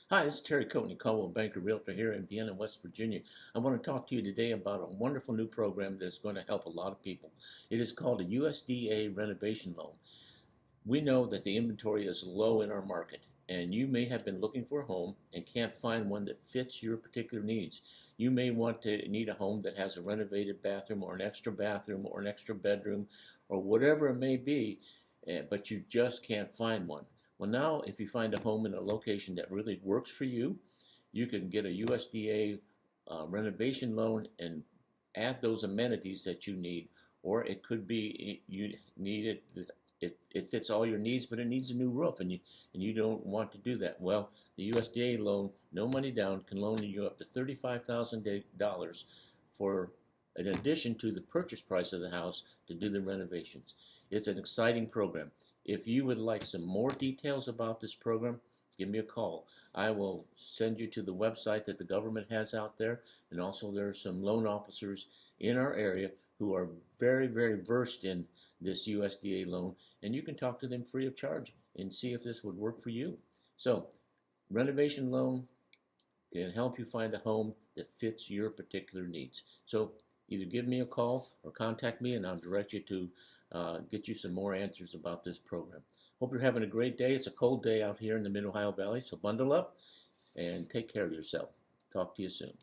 Hi, this is Terry.coatney, Coldwell Banker Realtor here in Vienna, West Virginia. I want to talk to you today about a wonderful new program that's going to help a lot of people. It is called a USDA renovation loan. We know that the inventory is low in our market, and you may have been looking for a home and can't find one that fits your particular needs. You may need a home that has a renovated bathroom or an extra bathroom or an extra bedroom or whatever it may be, but you just can't find one. Well, now if you find a home in a location that really works for you, you can get a USDA renovation loan and add those amenities that you need. Or it could be you need it fits all your needs, but it needs a new roof, and you don't want to do that. Well, the USDA loan, no money down, can loan you up to $35,000 for in addition to the purchase price of the house to do the renovations. It's an exciting program. If you would like some more details about this program, give me a call. I will send you to the website that the government has out there, and also there are some loan officers in our area who are very, very versed in this USDA loan, and you can talk to them free of charge and see if this would work for you. So, renovation loan can help you find a home that fits your particular needs. So, either give me a call or contact me, and I'll direct you to get you some more answers about this program. Hope you're having a great day. It's a cold day out here in the Mid-Ohio Valley, so bundle up and take care of yourself. Talk to you soon.